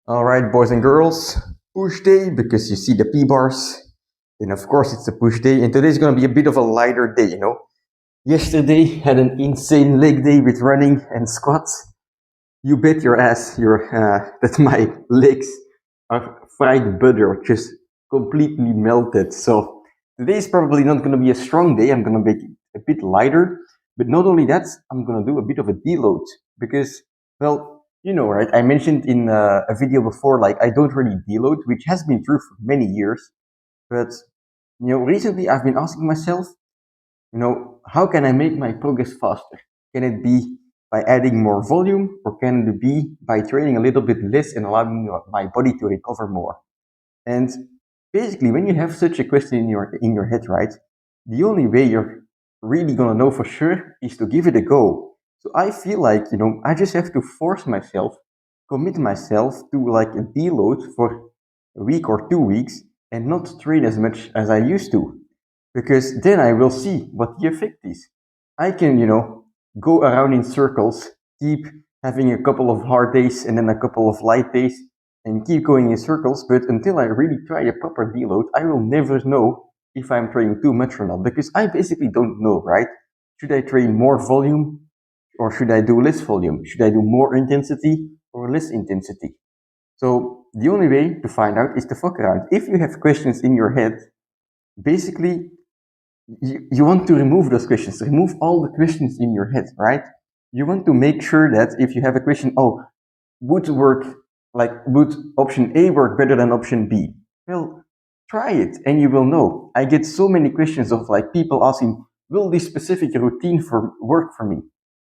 All right, boys and girls, push day because you see the P bars. And of course, it's a push day, and today's gonna be a bit of a lighter day, Yesterday had an insane leg day with running and squats. You bet your ass that my legs are fried butter, just completely melted. So today is probably not gonna be a strong day. I'm gonna make it a bit lighter, but not only that, I'm gonna do a bit of a deload because, well, right? I mentioned in a video before, like I don't really deload, which has been true for many years. But recently I've been asking myself, how can I make my progress faster? Can it be by adding more volume, or can it be by training a little bit less and allowing my body to recover more? And basically, when you have such a question in your head, right, the only way you're really gonna know for sure is to give it a go. So I feel like I just have to force myself, commit myself to like a deload for a week or 2 weeks, and not train as much as I used to, because then I will see what the effect is. I can go around in circles, keep having a couple of hard days and then a couple of light days, and keep going in circles, but until I really try a proper deload, I will never know if I'm training too much or not, because I basically don't know, right? Should I train more volume or should I do less volume? Should I do more intensity or less intensity? So the only way to find out is to fuck around. If you have questions in your head, basically you want to remove those questions, remove all the questions in your head, right? You want to make sure that if you have a question, oh, would option A work better than option B? Well, try it and you will know. I get so many questions of like people asking, will this specific routine work for me?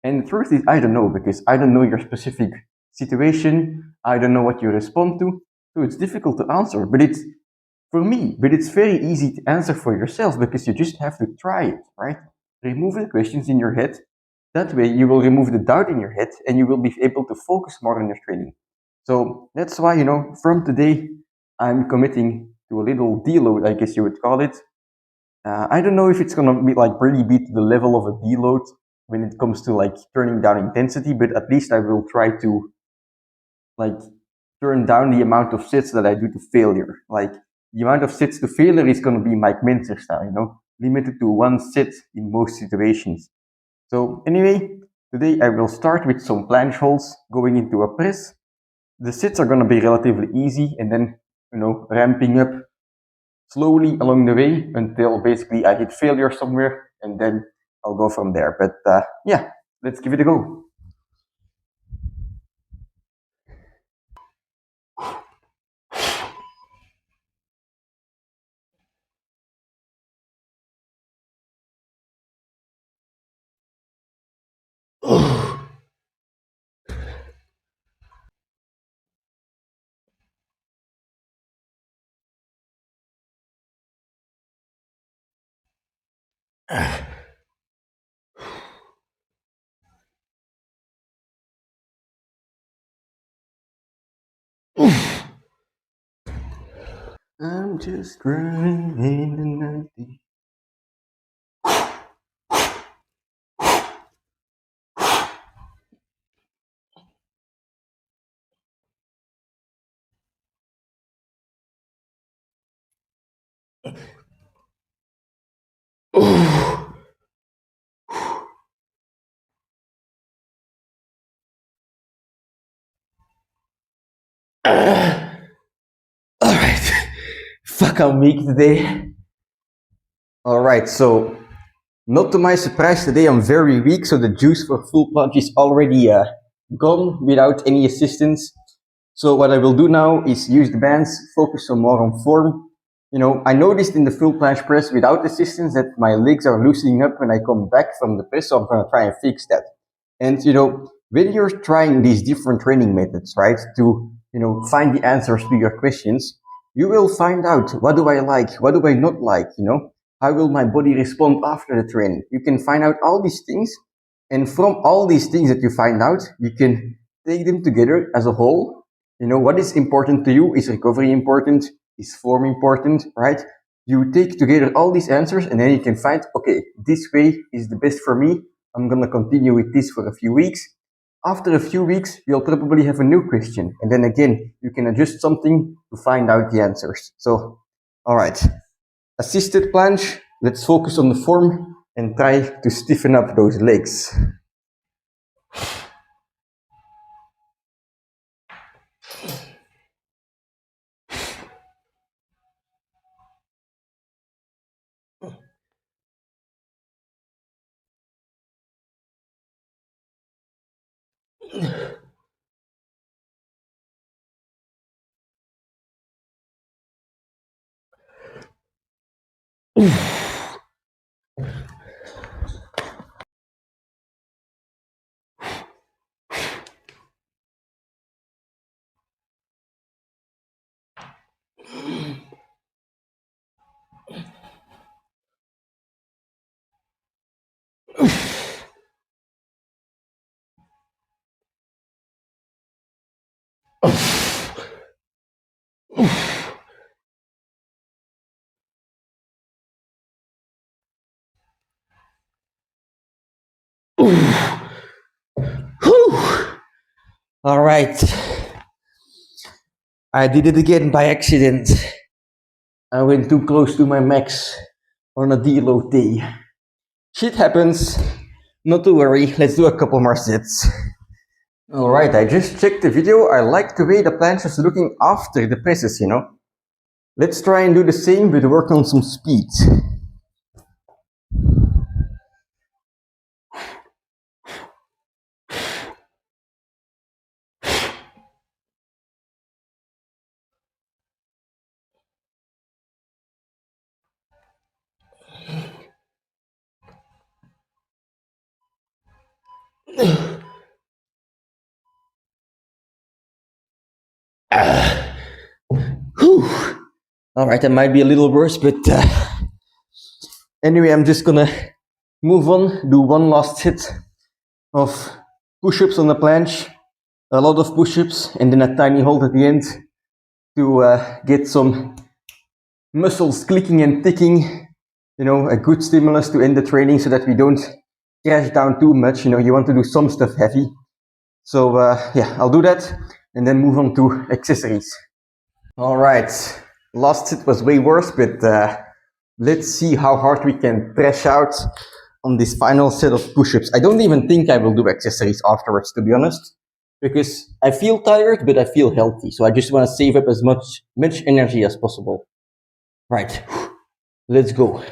And the truth is, I don't know, because I don't know your specific situation. I don't know what you respond to. So it's difficult to answer, but it's very easy to answer for yourself because you just have to try it, right? Remove the questions in your head. That way, you will remove the doubt in your head and you will be able to focus more on your training. So that's why, from today, I'm committing to a little deload, I guess you would call it. I don't know if it's gonna be like really be to the level of a deload when it comes to like turning down intensity, but at least I will try to like turn down the amount of sets that I do to failure. Like the amount of sets to failure is gonna be Mike Menzer style, limited to one set in most situations. So anyway, today I will start with some planche holds going into a press. The sets are gonna be relatively easy, and then ramping up slowly along the way until basically I hit failure somewhere, and then I'll go from there. But yeah, let's give it a go. I'm just running in the night. All right, fuck, I'll make today. All right, so not to my surprise, today I'm very weak, so the juice for full plunge is already gone without any assistance. So what I will do now is use the bands, focus some more on form. I noticed in the full planche press without assistance that my legs are loosening up when I come back from the press, so I'm gonna try and fix that. And when you're trying these different training methods, right, to find the answers to your questions, you will find out what do I like, what do I not like, how will my body respond after the training. You can find out all these things, and from all these things that you find out, you can take them together as a whole. What is important to you? Is recovery important? Is form important, right? You take together all these answers, and then you can find, okay, this way is the best for me. I'm gonna continue with this for a few weeks. After a few weeks, you'll probably have a new question, and then again, you can adjust something to find out the answers. So, alright, assisted planche, let's focus on the form and try to stiffen up those legs. All right, I did it again by accident. I went too close to my max on a deload day. Shit happens, not to worry, let's do a couple more sets. All right, I just checked the video. I like the way the planche is looking after the presses, Let's try and do the same, but work on some speed. All right, that might be a little worse, but anyway, I'm just gonna move on, do one last set of push-ups on the planche, a lot of push-ups, and then a tiny hold at the end to get some muscles clicking and ticking, a good stimulus to end the training so that we don't crash down too much. You want to do some stuff heavy. So yeah, I'll do that and then move on to accessories. All right, last set was way worse, but let's see how hard we can thrash out on this final set of push-ups. I don't even think I will do accessories afterwards, to be honest, because I feel tired, but I feel healthy. So I just want to save up as much energy as possible. Right, let's go.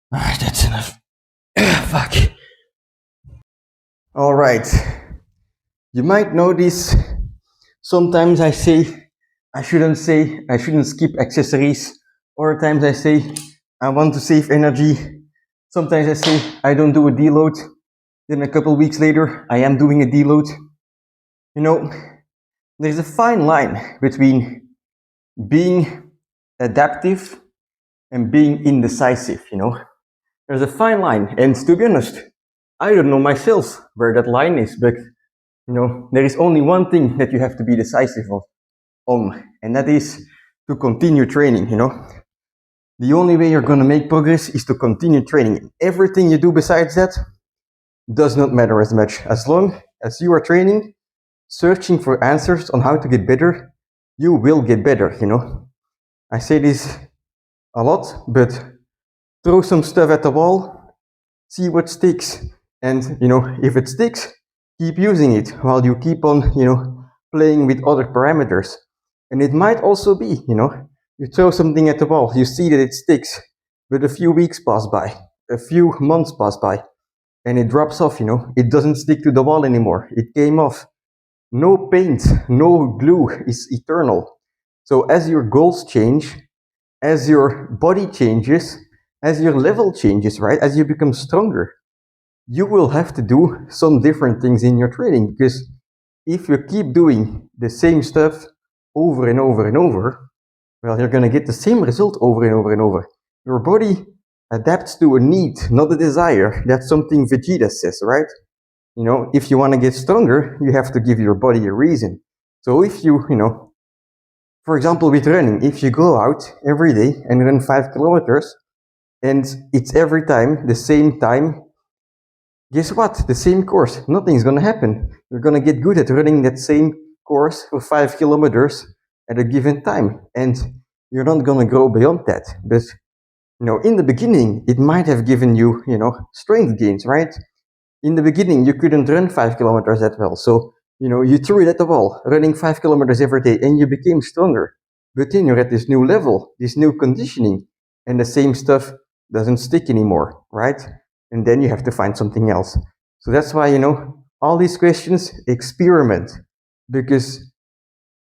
Alright, that's enough. Fuck. Alright. You might notice sometimes I say I shouldn't skip accessories. Other times I say I want to save energy. Sometimes I say I don't do a deload. Then a couple weeks later I am doing a deload. There's a fine line between being adaptive and being indecisive, There's a fine line, and to be honest, I don't know myself where that line is, but there is only one thing that you have to be decisive on, and that is to continue training, The only way you're gonna make progress is to continue training. Everything you do besides that does not matter as much. As long as you are training, searching for answers on how to get better, you will get better, I say this a lot, but throw some stuff at the wall, see what sticks, and if it sticks, keep using it while you keep on playing with other parameters. And it might also be you throw something at the wall, you see that it sticks, but a few weeks pass by, a few months pass by, and it drops off. It doesn't stick to the wall anymore, it came off. No paint, no glue is eternal. So as your goals change, as your body changes, as your level changes, right, as you become stronger, you will have to do some different things in your training, because if you keep doing the same stuff over and over and over, well, you're gonna get the same result over and over and over. Your body adapts to a need, not a desire. That's something Vegeta says, right? You know, if you want to get stronger, you have to give your body a reason. So if you, for example, with running, if you go out every day and run 5 kilometers, and it's every time the same time, guess what? The same course, nothing's gonna happen. You're gonna get good at running that same course for 5 kilometers at a given time, and you're not gonna grow beyond that. But in the beginning, it might have given you, strength gains, right? In the beginning, you couldn't run 5 kilometers that well, so you threw it at the wall, running 5 kilometers every day, and you became stronger. But then you're at this new level, this new conditioning, and the same stuff doesn't stick anymore, right? And then you have to find something else. So that's why, all these questions, experiment, because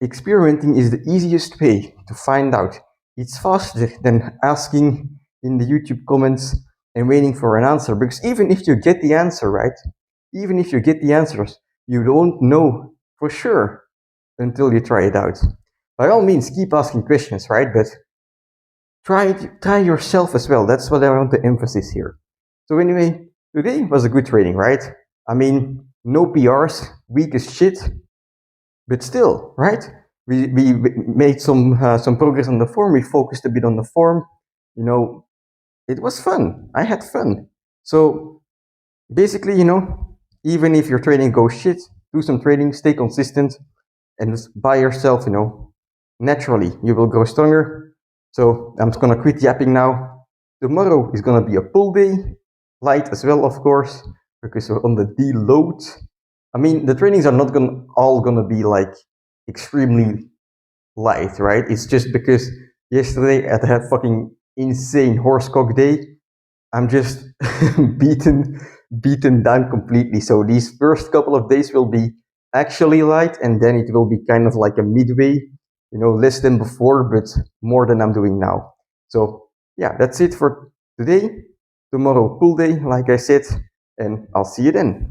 experimenting is the easiest way to find out. It's faster than asking in the YouTube comments and waiting for an answer, because even if you get the answer, right? Even if you get the answers, you don't know for sure until you try it out. By all means, keep asking questions, right? But try yourself as well. That's what I want to emphasize here. So anyway, today was a good training, right? I mean, no PRs, weak as shit, but still, right? We made some progress on the form. We focused a bit on the form. It was fun. I had fun. So basically, even if your training goes shit, do some training, stay consistent, and by yourself, naturally you will grow stronger. So I'm just gonna quit yapping now. Tomorrow is gonna be a pull day, light as well, of course, because we're on the deload. I mean, the trainings are not all gonna be like extremely light, right? It's just because yesterday I had fucking insane horsecock day. I'm just beaten down completely. So these first couple of days will be actually light, and then it will be kind of like a midway, less than before, but more than I'm doing now. So yeah, that's it for today. Tomorrow, pull day, like I said, and I'll see you then.